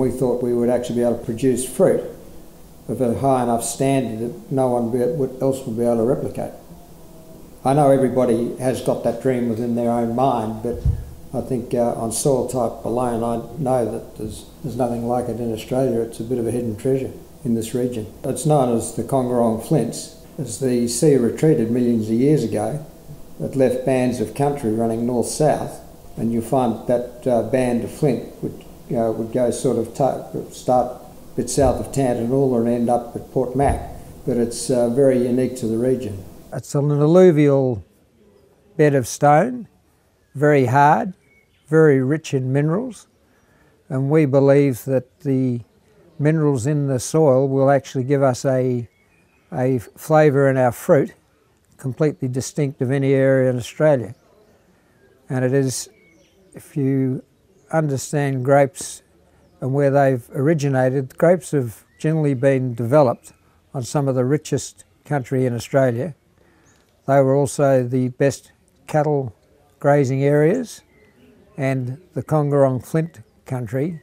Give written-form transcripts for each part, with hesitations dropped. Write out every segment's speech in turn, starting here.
We thought we would actually be able to produce fruit of a high enough standard that no one else would be able to replicate. I know everybody has got that dream within their own mind, but I think on soil type alone, I know that there's nothing like it in Australia. It's a bit of a hidden treasure in this region. It's known as the Kongorong Flints. As the sea retreated millions of years ago, it left bands of country running north-south, and you'll find that band of flint would go sort of start a bit south of Tantanoola and end up at Port Mac, but it's very unique to the region. It's an alluvial bed of stone, very hard, very rich in minerals, and we believe that the minerals in the soil will actually give us a flavour in our fruit completely distinct of any area in Australia. And it is, if you understand grapes and where they've originated, grapes have generally been developed on some of the richest country in Australia. They were also the best cattle grazing areas, and the Kongorong Flint country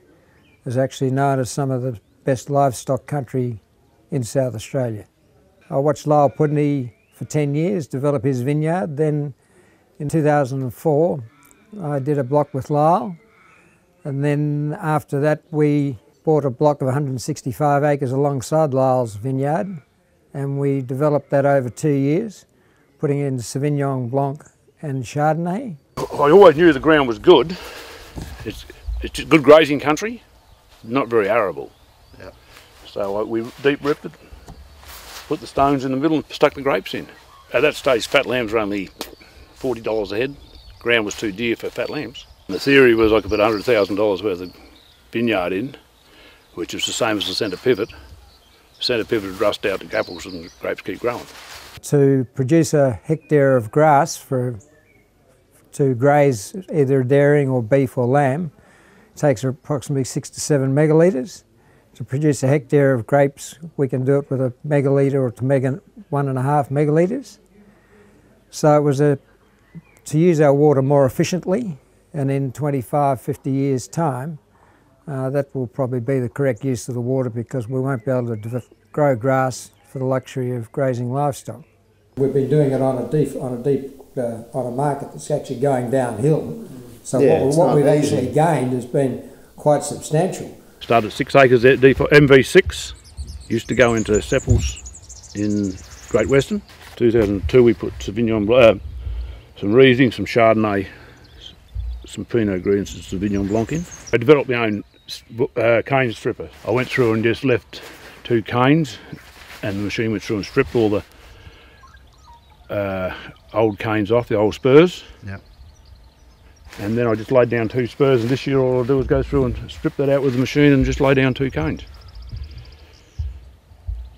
is actually known as some of the best livestock country in South Australia. I watched Lyle Pudney for 10 years develop his vineyard. Then in 2004 I did a block with Lyle, and then after that we bought a block of 165 acres alongside Lyle's vineyard, and we developed that over 2 years, putting in Sauvignon Blanc and Chardonnay. I always knew the ground was good. It's good grazing country, not very arable. Yep. So we deep ripped it, put the stones in the middle and stuck the grapes in. At that stage fat lambs were only $40 a head. Ground was too dear for fat lambs. And the theory was I could put $100,000 worth of vineyard in, which is the same as the centre pivot. The centre pivot would rust out the apples and the grapes keep growing. To produce a hectare of grass to graze either dairying or beef or lamb takes approximately 6 to 7 megalitres. To produce a hectare of grapes, we can do it with a megalitre or to 1.5 megalitres. So it was to use our water more efficiently, and in 25, 50 years' time, that will probably be the correct use of the water, because we won't be able to grow grass for the luxury of grazing livestock. We've been doing it on a market that's actually going downhill. So yeah, what we've actually gained has been quite substantial. Started at 6 acres deep, MV6, used to go into Sepples in Great Western. 2002 we put Sauvignon Blanc, some Riesling, some Chardonnay, some Pinot Gris and some Sauvignon Blanc in. I developed my own cane stripper. I went through and just left 2 canes, and the machine went through and stripped all the old canes off, the old spurs. Yep. And then I just laid down 2 spurs, and this year all I'll do is go through and strip that out with the machine and just lay down 2 canes.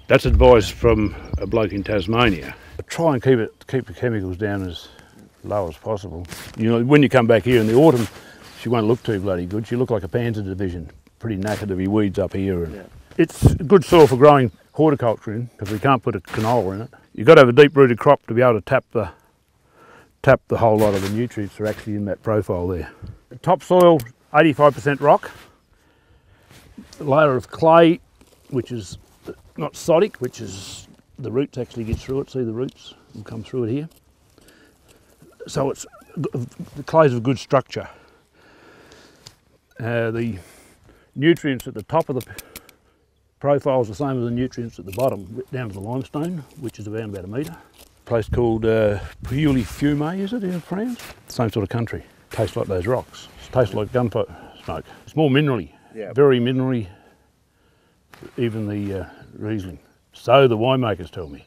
That's advice from a bloke in Tasmania. But try and keep the chemicals down as low as possible. You know, when you come back here in the autumn, she won't look too bloody good. She look like a panzer division, pretty knackered of your weeds up here. And yeah. It's good soil for growing horticulture in, because we can't put a canola in it. You've got to have a deep-rooted crop to be able to tap the whole lot of the nutrients that are actually in that profile there. Topsoil, 85% rock. A layer of clay, which is not sodic, which is the roots actually get through it. See, the roots will come through it here. So the clay's of good structure. The nutrients at the top of the profile is the same as the nutrients at the bottom, down to the limestone, which is around about 1 metre. A place called Puily Fume, is it, in France? Same sort of country. Tastes like those rocks. It tastes like gunpowder smoke. It's more minerally, yeah. Very minerally, even the Riesling. So the winemakers tell me.